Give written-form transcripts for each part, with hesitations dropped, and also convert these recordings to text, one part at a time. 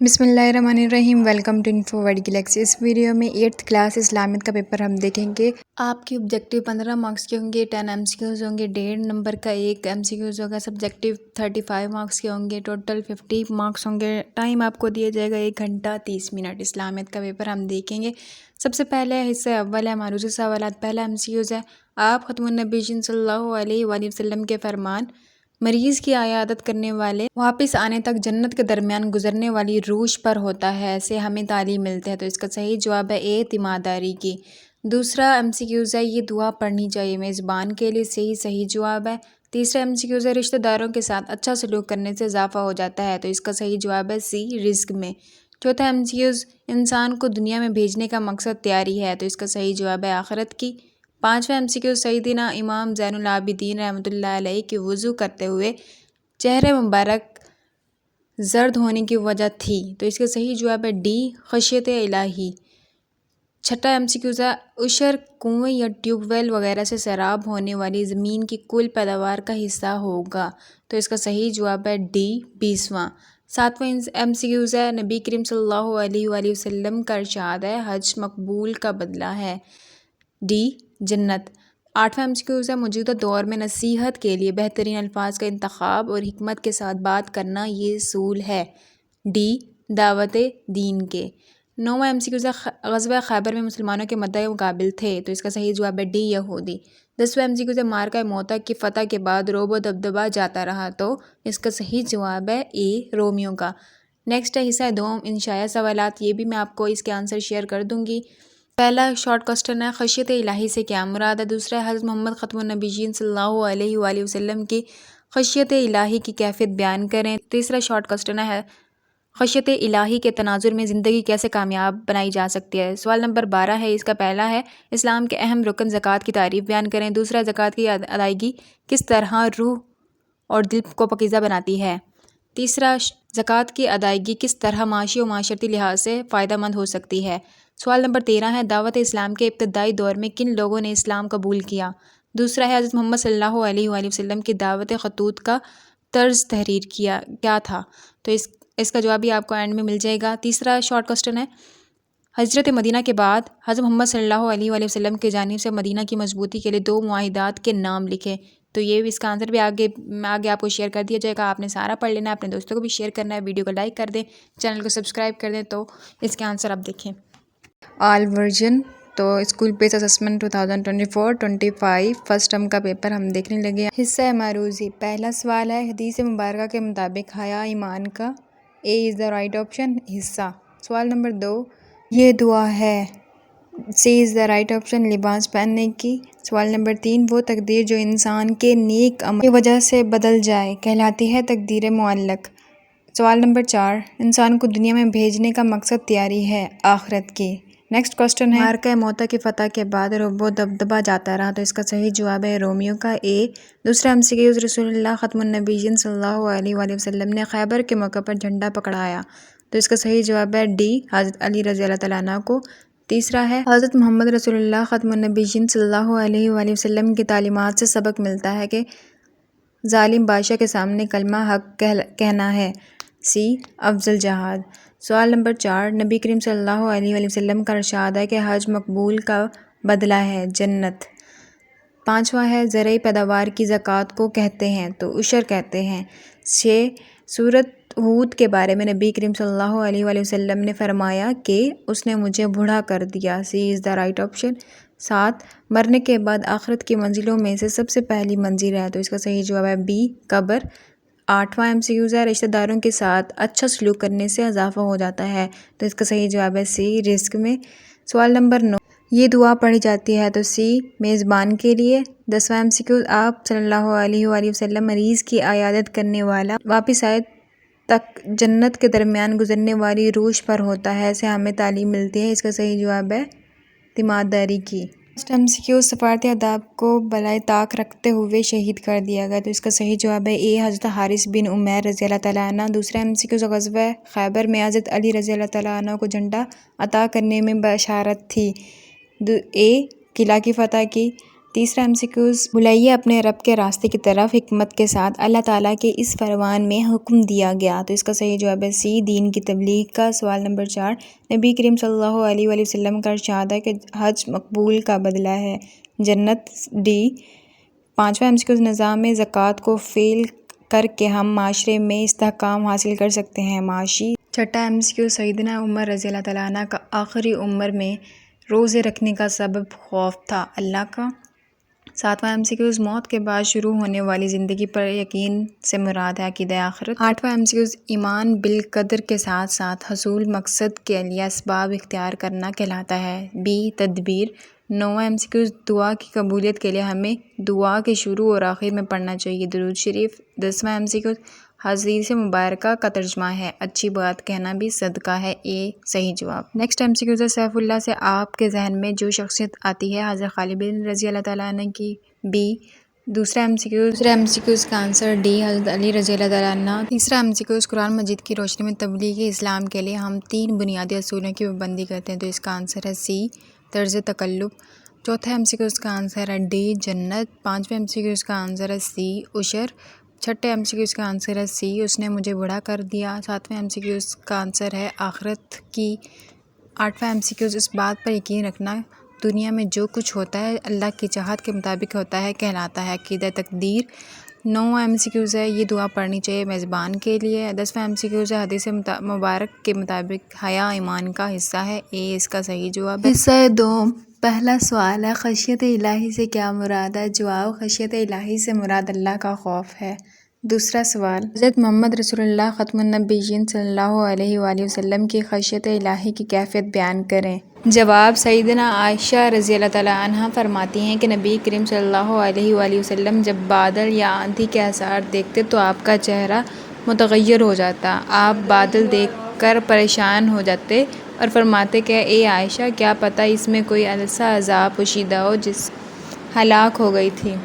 بسم اللہ الرحمن الرحیم۔ Welcome to info word galaxy. اس ویڈیو میں 8th کلاس اسلامیت کا پیپر ہم دیکھیں گے۔ آپ کے آبجیکٹیو 15 مارکس کے ہوں گے، 10 ایم سی کیوز ہوں گے، 1.5 نمبر کا ایک ایم سی کیوز ہوگا، سبجیکٹیو 35 مارکس کے ہوں گے، ٹوٹل 50 مارکس ہوں گے۔ ٹائم آپ کو دیا جائے گا 1 گھنٹہ 30 منٹ۔ اسلامیت کا پیپر ہم دیکھیں گے۔ سب سے پہلے حصہ اول ہے معروضی سوالات۔ پہلا ایم سی کیوز ہے، آپ ختم النبیین صلی اللہ علیہ وآلہ وسلم کے فرمان مریض کی عیادت کرنے والے واپس آنے تک جنت کے درمیان گزرنے والی روش پر ہوتا ہے سے ہمیں تعلیم ملتے ہے، تو اس کا صحیح جواب ہے اے تیمارداری کی۔ دوسرا ایم سی کیوز ہے، یہ دعا پڑھنی چاہیے میزبان کے لیے، صحیح جواب ہے۔ تیسرا ایم سی کیوز ہے، رشتہ داروں کے ساتھ اچھا سلوک کرنے سے اضافہ ہو جاتا ہے، تو اس کا صحیح جواب ہے سی رزق میں۔ چوتھا ایم سی کیوز، انسان کو دنیا میں بھیجنے کا مقصد تیاری ہے، تو اس کا صحیح جواب ہے آخرت کی۔ پانچواں ایم سی کیوز، سیدنا امام زین العابدین رحمۃ اللہ علیہ کی وضو کرتے ہوئے چہرہ مبارک زرد ہونے کی وجہ تھی، تو اس کا صحیح جواب ہے ڈی خشیت الہی۔ چھٹا ایم سی کیوز ہے، عشر کنویں یا ٹیوب ویل وغیرہ سے سیراب ہونے والی زمین کی کل پیداوار کا حصہ ہوگا، تو اس کا صحیح جواب ہے ڈی 20واں۔ ساتواں ایم سی کیوز ہے، نبی کریم صلی اللہ علیہ وآلہ وسلم کا ارشاد ہے، حج مقبول کا بدلہ ہے، ڈی جنت۔ آٹھواں ایم سی کیوز ہے، موجودہ دور میں نصیحت کے لیے بہترین الفاظ کا انتخاب اور حکمت کے ساتھ بات کرنا یہ اصول ہے، ڈی دعوت دین کے۔ نوواں ایم سی کیوز ہے، غزوہ خیبر میں مسلمانوں کے مدعے مقابل تھے، تو اس کا صحیح جواب ہے ڈی یہودی۔ 10واں ایم سی کیوز ہے، معرکہ موتا کی فتح کے بعد رعب و دبدبہ جاتا رہا، تو اس کا صحیح جواب ہے اے رومیوں کا۔ نیکسٹ ہے حصہ دوم انشائیہ سوالات، یہ بھی میں آپ کو اس کے آنسر شیئر کر دوں گی۔ پہلا شارٹ کوسچن ہے، خشیت الہی سے کیا مراد ہے؟ دوسرا ہے، حضرت محمد ختم النبیین صلی اللہ علیہ وآلہ وسلم کی خشیت الہی کی کیفیت بیان کریں۔ تیسرا شارٹ کوسچن ہے، خشیت الہی کے تناظر میں زندگی کیسے کامیاب بنائی جا سکتی ہے؟ سوال نمبر 12 ہے، اس کا پہلا ہے، اسلام کے اہم رکن زکوٰۃ کی تعریف بیان کریں۔ دوسرا، زکوٰۃ کی ادائیگی کس طرح روح اور دل کو پاکیزہ بناتی ہے؟ تیسرا، زکوٰۃ کی ادائیگی کس طرح معاشی و معاشرتی لحاظ سے فائدہ مند ہو سکتی ہے؟ سوال نمبر 13 ہے، دعوت اسلام کے ابتدائی دور میں کن لوگوں نے اسلام قبول کیا؟ دوسرا ہے، حضرت محمد صلی اللہ علیہ وآلہ وسلم کی دعوت خطوط کا طرز تحریر کیا تھا؟ تو اس کا جواب بھی آپ کو اینڈ میں مل جائے گا۔ تیسرا شارٹ کوسچن ہے، ہجرت مدینہ کے بعد حضرت محمد صلی اللہ علیہ وآلہ وسلم کی جانب سے مدینہ کی مضبوطی کے لیے 2 معاہدات کے نام لکھیں، تو یہ بھی اس کا آنسر بھی آگے آپ کو شیئر کر دیا جائے گا۔ آپ نے سارا پڑھ لینا ہے، اپنے دوستوں کو بھی شیئر کرنا ہے، ویڈیو کو لائک کر دیں، چینل کو سبسکرائب کر دیں، تو اس کے آنسر آپ دیکھیں۔ آل ورژن، تو اسکول بیس اسسمنٹ 2024-25 فرسٹ ٹرم کا پیپر ہم دیکھنے لگے۔ حصہ معروضی، پہلا سوال ہے، حدیث مبارکہ کے مطابق حیا ایمان کا اے از دا رائٹ آپشن حصہ۔ سوال نمبر 2، یہ دعا ہے، سی از دا رائٹ آپشن لباس پہننے کی۔ سوال نمبر 3، وہ تقدیر جو انسان کے نیک عمل کی وجہ سے بدل جائے کہلاتی ہے تقدیر معلق۔ سوال نمبر 4، انسان کو دنیا میں بھیجنے کا مقصد تیاری ہے آخرت کی۔ نیکسٹ کوسچن ہے، معرکہ موتا کی فتح کے بعد رعب و دبدبہ جاتا رہا، تو اس کا صحیح جواب ہے رومیوں کا اے۔ دوسرا ایم سی کیوز، رسول اللہ ختم النبیین صلی اللہ علیہ وآلہ وسلم نے خیبر کے موقع پر جھنڈا پکڑایا، تو اس کا صحیح جواب ہے ڈی حضرت علی رضی اللہ تعالیٰ عنہ کو۔ تیسرا ہے، حضرت محمد رسول اللہ ختم النبیین صلی اللہ علیہ وآلہ وسلم کی تعلیمات سے سبق ملتا ہے کہ ظالم بادشاہ کے سامنے کلمہ حق کہنا ہے، سی افضل جہاد۔ سوال نمبر 4، نبی کریم صلی اللہ علیہ وآلہ وسلم کا ارشاد ہے کہ حج مقبول کا بدلہ ہے، جنت۔ پانچواں ہے، زرعی پیداوار کی زکوٰۃ کو کہتے ہیں، تو عشر کہتے ہیں۔ 6، سورۃ ہود کے بارے میں نبی کریم صلی اللہ علیہ وآلہ وسلم نے فرمایا کہ اس نے مجھے بوڑھا کر دیا، سی از دا رائٹ آپشن۔ 7، مرنے کے بعد آخرت کی منزلوں میں سے سب سے پہلی منزل ہے، تو اس کا صحیح جواب ہے بی قبر۔ 8واں ایم سی کیوز ہے، رشتہ داروں کے ساتھ اچھا سلوک کرنے سے اضافہ ہو جاتا ہے، تو اس کا صحیح جواب ہے سی رزق میں۔ سوال نمبر 9، یہ دعا پڑھی جاتی ہے، تو سی میزبان کے لیے۔ 10واں ایم سی کیوز، آپ صلی اللہ علیہ وآلہ وسلم مریض کی عیادت کرنے والا واپس آئے تک جنت کے درمیان گزرنے والی روش پر ہوتا ہے سے ہمیں تعلیم ملتی ہے، اس کا صحیح جواب ہے تیمارداری کی۔ نیکسٹ ایم سی کیو، سفارتی آداب کو بالائے طاق رکھتے ہوئے شہید کر دیا گیا، تو اس کا صحیح جواب ہے اے حضرت حارث بن عمیر رضی اللہ تعالیٰ عنہ۔ دوسرا ایم سی کیو، غزوہ خیبر میں حضرت علی رضی اللہ تعالیٰ عنہ کو جھنڈا عطا کرنے میں بشارت تھی، اے قلعہ کی فتح کی۔ تیسرا MCQs، بلائیے اپنے رب کے راستے کی طرف حکمت کے ساتھ، اللہ تعالیٰ کے اس فرمان میں حکم دیا گیا، تو اس کا صحیح جواب ہے سی، دین کی تبلیغ کا۔ سوال نمبر 4، نبی کریم صلی اللہ علیہ وآلہ وسلم کا ارشاد ہے کہ حج مقبول کا بدلہ ہے جنت، ڈی۔ پانچواں MCQs، نظام زکوٰۃ کو فعال کر کے ہم معاشرے میں استحکام حاصل کر سکتے ہیں، معاشی۔ چھٹا MCQ، سیدنا عمر رضی اللہ تعالیٰ عنہ کا آخری عمر میں روزے رکھنے کا سبب خوف تھا، اللہ کا۔ ساتواں MCQs، موت کے بعد شروع ہونے والی زندگی پر یقین سے مراد ہے عقیدہ آخرت۔ آٹھواں MCQs، ایمان بالقدر کے ساتھ ساتھ حصول مقصد کے لیے اسباب اختیار کرنا کہلاتا ہے، بی، تدبیر۔ نواں MCQs، دعا کی قبولیت کے لیے ہمیں دعا کے شروع اور آخر میں پڑھنا چاہیے درود شریف۔ 10واں MCQs، حدیث مبارکہ کا ترجمہ ہے اچھی بات کہنا بھی صدقہ ہے، اے صحیح جواب۔ نیکسٹ MCQs ہے سیف اللہ سے آپ کے ذہن میں جو شخصیت آتی ہے حضرت خالد بن رضی اللہ تعالیٰ عنہ کی، بی۔ دوسرا MCQs کا آنسر ڈی، حضرت علی رضی اللہ تعالیٰ عنہ۔ تیسرا MCQs، قرآن مجید کی روشنی میں تبلیغ اسلام کے لیے ہم 3 بنیادی اصولوں کی پابندی کرتے ہیں، تو اس کا آنسر ہے سی، طرز تکلف۔ چوتھا MCQs کا آنسر ہے ڈی، جنت۔ پانچویں MCQs کا آنسر ہے سی، عشر۔ چھٹے MCQs کا آنسر ہے سی، اس نے مجھے بوڑھا کر دیا۔ ساتویں MCQs کا آنسر ہے آخرت کی۔ آٹھواں MCQs، اس بات پر یقین رکھنا دنیا میں جو کچھ ہوتا ہے اللہ کی چاہت کے مطابق ہوتا ہے کہلاتا ہے عقیدہ تقدیر۔ نواں MCQs ہے یہ دعا پڑھنی چاہیے میزبان کے لیے۔ 10واں MCQs ہے حدیث مبارک کے مطابق حیا ایمان کا حصہ ہے، اے اس کا صحیح جواب ہے۔ حصہ دوم، پہلا سوال ہے خشیت الہی سے کیا مراد ہے؟ جواب، خشیت الہی سے مراد اللہ کا خوف ہے۔ دوسرا سوال، حضرت محمد رسول اللہ ختم النبیین صلی اللہ علیہ وآلہ وسلم کی خشیت الہی کی کیفیت بیان کریں۔ جواب، سیدنا عائشہ رضی اللہ تعالیٰ عنہا فرماتی ہیں کہ نبی کریم صلی اللہ علیہ وآلہ وسلم جب بادل یا آندھی کے آثار دیکھتے تو آپ کا چہرہ متغیر ہو جاتا، آپ بادل دیکھ کر پریشان ہو جاتے اور فرماتے کہ اے عائشہ کیا پتہ اس میں کوئی ایسا عذاب پوشیدہ ہو جس ہلاک ہو گئی تھی۔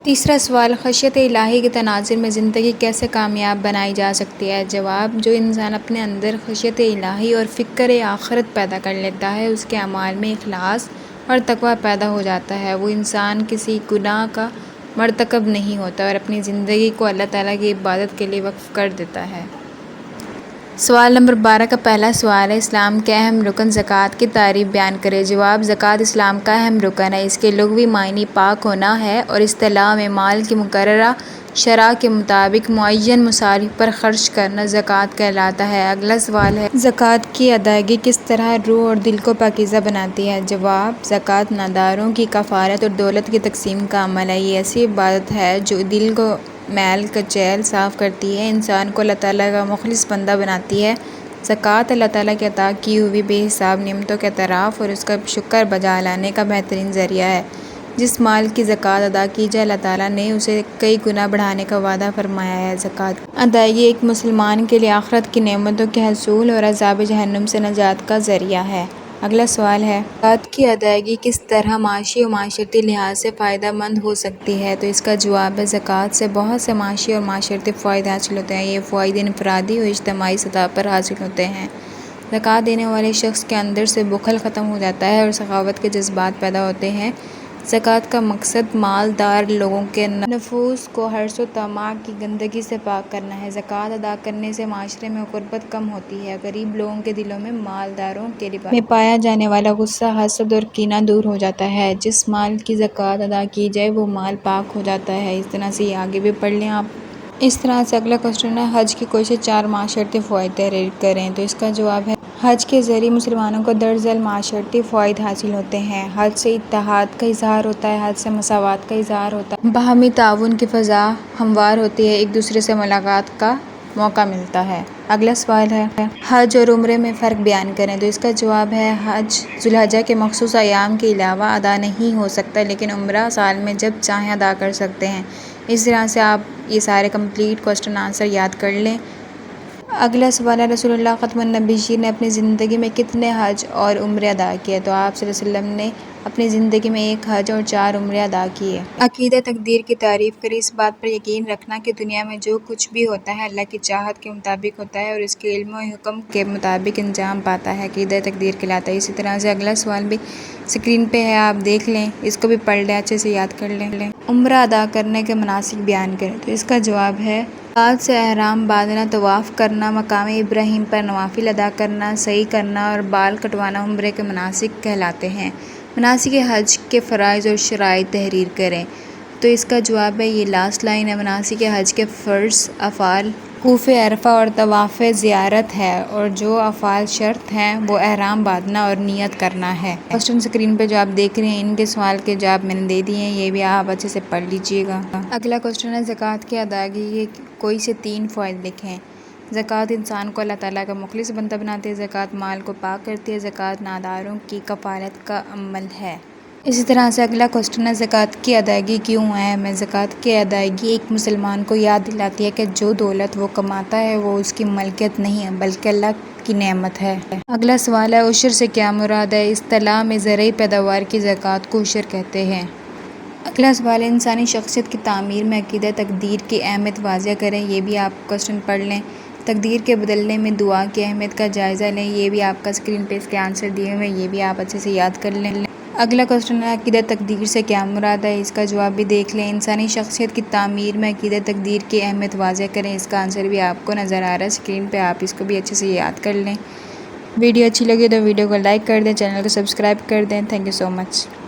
تیسرا سوال، خشیت الہی کے تناظر میں زندگی کیسے کامیاب بنائی جا سکتی ہے؟ جواب، جو انسان اپنے اندر خشیت الہی اور فکر آخرت پیدا کر لیتا ہے اس کے اعمال میں اخلاص اور تقویٰ پیدا ہو جاتا ہے، وہ انسان کسی گناہ کا مرتکب نہیں ہوتا اور اپنی زندگی کو اللہ تعالیٰ کی عبادت کے لیے وقف کر دیتا ہے۔ سوال نمبر 12 کا پہلا سوال ہے اسلام کے اہم رکن زکوٰۃ کی تعریف بیان کریں۔ جواب، زکوٰۃ اسلام کا اہم رکن ہے، اس کے لغوی معنی پاک ہونا ہے اور اصطلاح میں مال کی مقررہ شرح کے مطابق معین مصارف پر خرچ کرنا زکوٰۃ کہلاتا ہے۔ اگلا سوال ہے زکوٰۃ کی ادائیگی کس طرح روح اور دل کو پاکیزہ بناتی ہے؟ جواب، زکوٰۃ ناداروں کی کفارت اور دولت کی تقسیم کا عمل ہے، یہ ایسی عبادت ہے جو دل کو میل کچیل صاف کرتی ہے، انسان کو اللہ تعالیٰ کا مخلص بندہ بناتی ہے۔ زکوٰۃ اللہ تعالیٰ کی عطا کی ہوئی بے حساب نعمتوں کے اعتراف اور اس کا شکر بجا لانے کا بہترین ذریعہ ہے۔ جس مال کی زکوٰۃ ادا کی جائے اللہ تعالیٰ نے اسے کئی گنا بڑھانے کا وعدہ فرمایا ہے۔ زکوٰۃ کی ادائیگی ایک مسلمان کے لیے آخرت کی نعمتوں کے حصول اور عذاب جہنم سے نجات کا ذریعہ ہے۔ اگلا سوال ہے زکوٰۃ کی ادائیگی کس طرح معاشی اور معاشرتی لحاظ سے فائدہ مند ہو سکتی ہے؟ تو اس کا جواب ہے زکوٰۃ سے بہت سے معاشی اور معاشرتی فوائد حاصل ہوتے ہیں، یہ فوائد انفرادی اور اجتماعی سطح پر حاصل ہوتے ہیں۔ زکوٰۃ دینے والے شخص کے اندر سے بخل ختم ہو جاتا ہے اور سخاوت کے جذبات پیدا ہوتے ہیں۔ زکوٰۃ کا مقصد مالدار لوگوں کے نفوس کو حرص و طمع کی گندگی سے پاک کرنا ہے۔ زکوٰۃ ادا کرنے سے معاشرے میں غربت کم ہوتی ہے، غریب لوگوں کے دلوں میں مالداروں کے لباس میں پایا جانے والا غصہ، حسد اور کینہ دور ہو جاتا ہے۔ جس مال کی زکوٰۃ ادا کی جائے وہ مال پاک ہو جاتا ہے۔ اس طرح سے یہ آگے بھی پڑھ لیں آپ۔ اس طرح سے اگلا کوشچن ہے حج کی کوئی سے 4 معاشرتی فوائد تحریر کریں، تو اس کا جواب ہے حج کے ذریعے مسلمانوں کو درج ذیل معاشرتی فوائد حاصل ہوتے ہیں۔ حج سے اتحاد کا اظہار ہوتا ہے، حج سے مساوات کا اظہار ہوتا ہے، باہمی تعاون کی فضا ہموار ہوتی ہے، ایک دوسرے سے ملاقات کا موقع ملتا ہے۔ اگلا سوال ہے حج اور عمرے میں فرق بیان کریں، تو اس کا جواب ہے حج ذوالحجہ کے مخصوص ایام کے علاوہ ادا نہیں ہو سکتا، لیکن عمرہ سال میں جب چاہیں ادا کر سکتے ہیں۔ اس طرح سے آپ یہ سارے کمپلیٹ کوسچن آنسر یاد کر لیں۔ اگلا سوال ہے رسول اللہ ختم النبیین نے اپنی زندگی میں کتنے حج اور عمرے ادا کیے؟ تو آپ صلی اللہ علیہ وسلم نے اپنی زندگی میں 1 حج اور 4 عمرے ادا کیے۔ عقیدہ تقدیر کی تعریف کریں۔ اس بات پر یقین رکھنا کہ دنیا میں جو کچھ بھی ہوتا ہے اللہ کی چاہت کے مطابق ہوتا ہے اور اس کے علم و حکم کے مطابق انجام پاتا ہے، عقیدہ تقدیر کہلاتا ہے۔ اسی طرح سے اگلا سوال بھی اسکرین پہ ہے، آپ دیکھ لیں، اس کو بھی پڑھ لیں، اچھے سے یاد کر لیں۔ عمرہ ادا کرنے کے مناسک بیان کریں۔ تو اس کا جواب ہے ہاتھ سے احرام باندھنا، طواف کرنا، مقام ابراہیم پر نوافل ادا کرنا، سعی کرنا اور بال کٹوانا عمرے کے مناسک کہلاتے ہیں۔ مناسک حج کے فرائض اور شرائط تحریر کریں۔ تو اس کا جواب ہے، یہ لاسٹ لائن ہے، مناسک حج کے فرض افعال وقوف عرفہ اور طواف زیارت ہے، اور جو افعال شرط ہیں وہ احرام باندھنا اور نیت کرنا ہے۔ کوسچن اسکرین پہ جو آپ دیکھ رہے ہیں ان کے سوال کے جواب میں نے دے دیے ہیں، یہ بھی آپ اچھے سے پڑھ لیجیے گا۔ اگلا کوسچن ہے زکوٰۃ کی ادائیگی کے کوئی سے 3 فوائد لکھیں۔ زکوٰۃ انسان کو اللہ تعالیٰ کا مخلص بندہ بناتی ہے، زکوٰۃ مال کو پاک کرتی ہے، زکوٰۃ ناداروں کی کفالت کا عمل ہے۔ اسی طرح سے اگلا کوسچن ہے زکوٰۃ کی ادائیگی کیوں اہم ہے؟ زکوٰۃ کی ادائیگی ایک مسلمان کو یاد دلاتی ہے کہ جو دولت وہ کماتا ہے وہ اس کی ملکیت نہیں ہے بلکہ اللہ کی نعمت ہے۔ اگلا سوال ہے عشر سے کیا مراد ہے؟ اصطلاح میں زرعی پیداوار کی زکوٰۃ کو عشر کہتے ہیں۔ اگلا سوال ہے انسانی شخصیت کی تعمیر میں عقیدہ تقدیر کی اہمیت واضح کریں۔ یہ بھی آپ کوسچن پڑھ لیں۔ تقدیر کے بدلنے میں دعا کی اہمیت کا جائزہ لیں۔ یہ بھی آپ کا اسکرین پہ اس کے آنسر دیے ہوئے ہیں، یہ بھی آپ اچھے سے یاد کر لیں۔ اگلا کوسچن ہے عقیدہ تقدیر سے کیا مراد ہے؟ اس کا جواب بھی دیکھ لیں۔ انسانی شخصیت کی تعمیر میں عقیدہ تقدیر کی اہمیت واضح کریں۔ اس کا آنسر بھی آپ کو نظر آ رہا ہے اسکرین پہ، آپ اس کو بھی اچھے سے یاد کر لیں۔ ویڈیو اچھی لگی تو ویڈیو کو لائک کر دیں، چینل کو سبسکرائب کر دیں۔ Thank you so much.